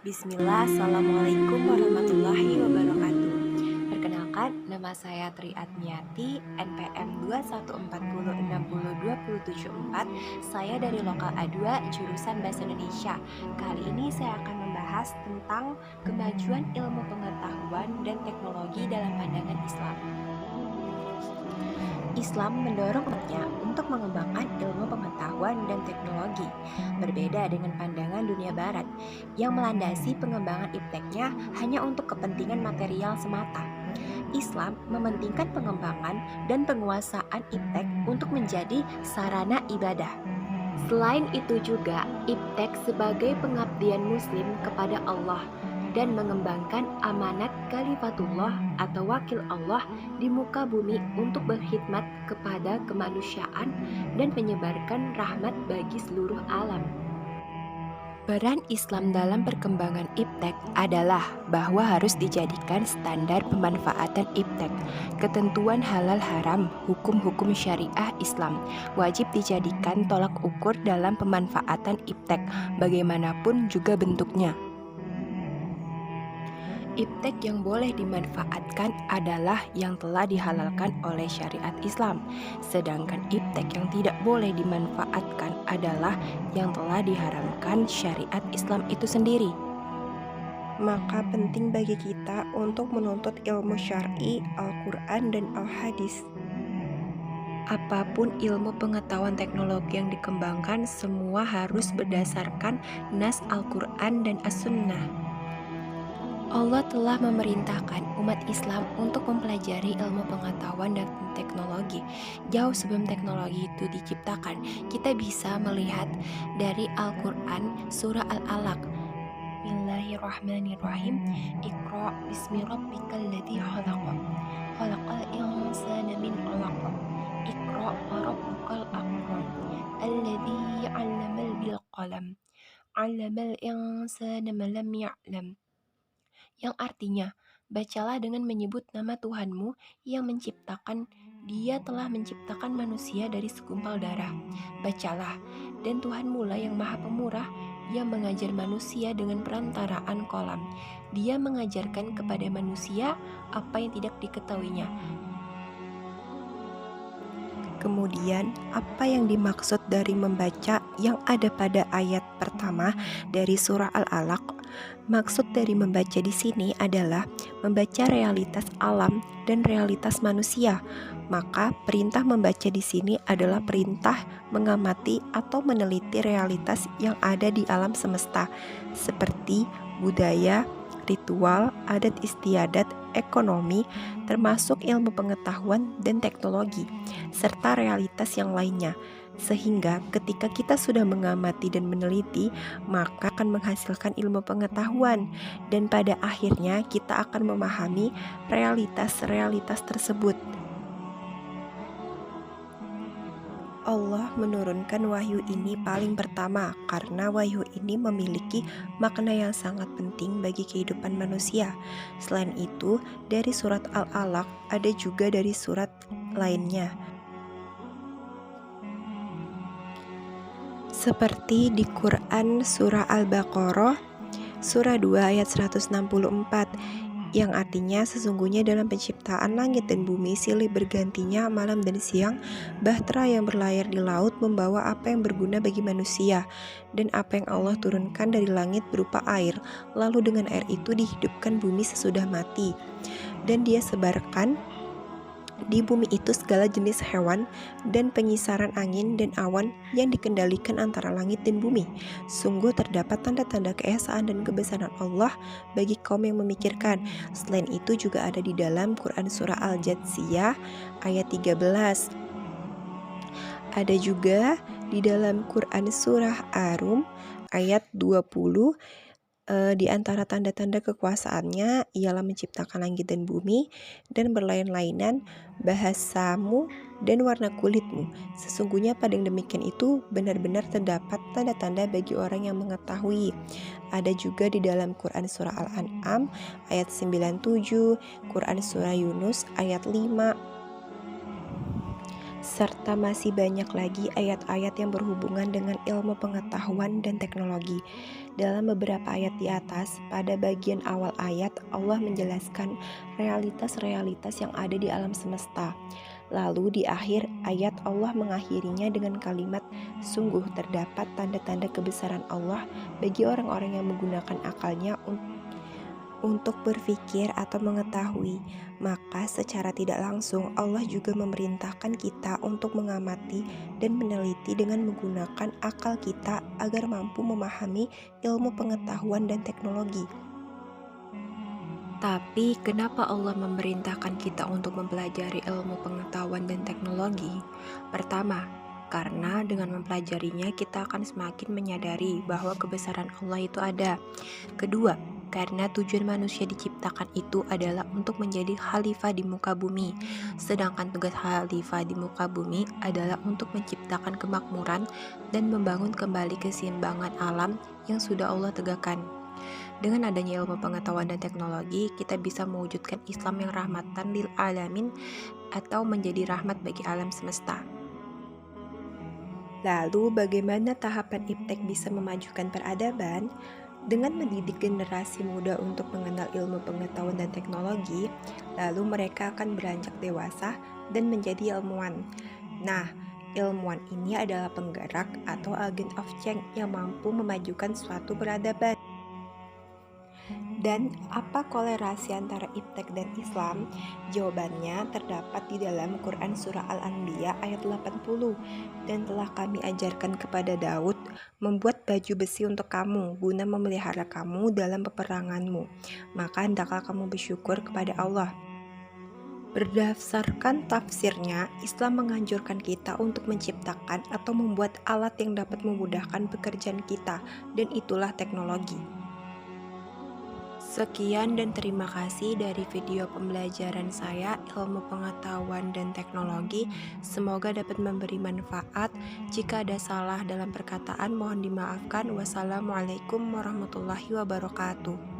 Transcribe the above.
Bismillah, Assalamualaikum warahmatullahi wabarakatuh. Perkenalkan, nama saya Tri Admiati, NPM 214060274. Saya dari Lokal A2, jurusan Bahasa Indonesia. Kali ini saya akan membahas tentang kemajuan ilmu pengetahuan dan teknologi dalam pandangan Islam. Islam mendorong umatnya untuk mengembangkan ilmu pengetahuan dan teknologi, berbeda dengan pandangan dunia barat yang melandasi pengembangan ipteknya hanya untuk kepentingan material semata. Islam mementingkan pengembangan dan penguasaan iptek untuk menjadi sarana ibadah. Selain itu juga, iptek sebagai pengabdian muslim kepada Allah dan mengembangkan amanat Khalifatullah atau wakil Allah di muka bumi untuk berkhidmat kepada kemanusiaan dan menyebarkan rahmat bagi seluruh alam. Peran Islam dalam perkembangan iptek adalah bahwa harus dijadikan standar pemanfaatan iptek. Ketentuan halal haram, hukum-hukum syariah Islam wajib dijadikan tolak ukur dalam pemanfaatan iptek, bagaimanapun juga bentuknya. Iptek yang boleh dimanfaatkan adalah yang telah dihalalkan oleh syariat Islam, sedangkan iptek yang tidak boleh dimanfaatkan adalah yang telah diharamkan syariat Islam itu sendiri. Maka penting bagi kita untuk menuntut ilmu syar'i, Al-Quran, dan Al-Hadis. Apapun ilmu pengetahuan teknologi yang dikembangkan, semua harus berdasarkan nas Al-Quran dan As-Sunnah. Allah telah memerintahkan umat Islam untuk mempelajari ilmu pengetahuan dan teknologi. Jauh sebelum teknologi itu diciptakan, kita bisa melihat dari Al-Quran surah Al-Alaq. Bismillahirrahmanirrahim. Iqra bismi rabbikal ladzi khalaq. Khalaqal insana min 'alaq. Iqra wa rabbukal akram. Alladzi 'allamal bil qalam. 'Allamal insana ma lam ya'lam. Yang artinya, bacalah dengan menyebut nama Tuhanmu yang menciptakan. Dia telah menciptakan manusia dari segumpal darah. Bacalah, dan Tuhanmu lah yang maha pemurah, yang mengajar manusia dengan perantaraan kolam. Dia mengajarkan kepada manusia apa yang tidak diketahuinya. Kemudian, apa yang dimaksud dari membaca yang ada pada ayat pertama dari surah Al-Alaq? Maksud dari membaca di sini adalah membaca realitas alam dan realitas manusia. Maka, perintah membaca di sini adalah perintah mengamati atau meneliti realitas yang ada di alam semesta, seperti budaya, ritual, adat istiadat, ekonomi, termasuk ilmu pengetahuan dan teknologi, serta realitas yang lainnya. Sehingga ketika kita sudah mengamati dan meneliti, maka akan menghasilkan ilmu pengetahuan, dan pada akhirnya kita akan memahami realitas-realitas tersebut. Allah menurunkan wahyu ini paling pertama karena wahyu ini memiliki makna yang sangat penting bagi kehidupan manusia. Selain itu, dari surat Al-Alaq ada juga dari surat lainnya. Seperti di Quran surah Al-Baqarah surah 2 ayat 164, yang artinya sesungguhnya dalam penciptaan langit dan bumi silih bergantinya malam dan siang, bahtera yang berlayar di laut membawa apa yang berguna bagi manusia, dan apa yang Allah turunkan dari langit berupa air, lalu dengan air itu dihidupkan bumi sesudah mati, dan Dia sebarkan di bumi itu segala jenis hewan dan pengisaran angin dan awan yang dikendalikan antara langit dan bumi. Sungguh terdapat tanda-tanda keesaan dan kebesaran Allah bagi kaum yang memikirkan. Selain itu juga ada di dalam Quran surah Al-Jathiyah ayat 13. Ada juga di dalam Quran surah Ar-Rum ayat 20. Di antara tanda-tanda kekuasaannya ialah menciptakan langit dan bumi dan berlain-lainan bahasamu dan warna kulitmu. Sesungguhnya pada yang demikian itu benar-benar terdapat tanda-tanda bagi orang yang mengetahui. Ada juga di dalam Quran surah Al-An'am ayat 97, Quran surah Yunus ayat 5. serta masih banyak lagi ayat-ayat yang berhubungan dengan ilmu pengetahuan dan teknologi. Dalam beberapa ayat di atas, pada bagian awal ayat, Allah menjelaskan realitas-realitas yang ada di alam semesta. Lalu di akhir ayat Allah mengakhirinya dengan kalimat, "Sungguh terdapat tanda-tanda kebesaran Allah bagi orang-orang yang menggunakan akalnya untuk berpikir atau mengetahui." Maka secara tidak langsung Allah juga memerintahkan kita untuk mengamati dan meneliti dengan menggunakan akal kita agar mampu memahami ilmu pengetahuan dan teknologi. Tapi kenapa Allah memerintahkan kita untuk mempelajari ilmu pengetahuan dan teknologi? Pertama, karena dengan mempelajarinya kita akan semakin menyadari bahwa kebesaran Allah itu ada. Kedua, karena tujuan manusia diciptakan itu adalah untuk menjadi khalifah di muka bumi. Sedangkan tugas khalifah di muka bumi adalah untuk menciptakan kemakmuran dan membangun kembali keseimbangan alam yang sudah Allah tegakkan. Dengan adanya ilmu pengetahuan dan teknologi, kita bisa mewujudkan Islam yang rahmatan lil alamin atau menjadi rahmat bagi alam semesta. Lalu bagaimana tahapan iptek bisa memajukan peradaban? Dengan mendidik generasi muda untuk mengenal ilmu pengetahuan dan teknologi, lalu mereka akan beranjak dewasa dan menjadi ilmuwan. Nah, ilmuwan ini adalah penggerak atau agent of change yang mampu memajukan suatu peradaban. Dan apa kolerasi antara iptek dan Islam? Jawabannya terdapat di dalam Quran Surah Al-Anbiya ayat 80. "Dan telah kami ajarkan kepada Daud membuat baju besi untuk kamu guna memelihara kamu dalam peperanganmu. Maka hendaklah kamu bersyukur kepada Allah." Berdasarkan tafsirnya, Islam menganjurkan kita untuk menciptakan atau membuat alat yang dapat memudahkan pekerjaan kita, dan itulah teknologi. Sekian dan terima kasih dari video pembelajaran saya ilmu pengetahuan dan teknologi. Semoga dapat memberi manfaat. Jika ada salah dalam perkataan mohon dimaafkan. Wassalamualaikum warahmatullahi wabarakatuh.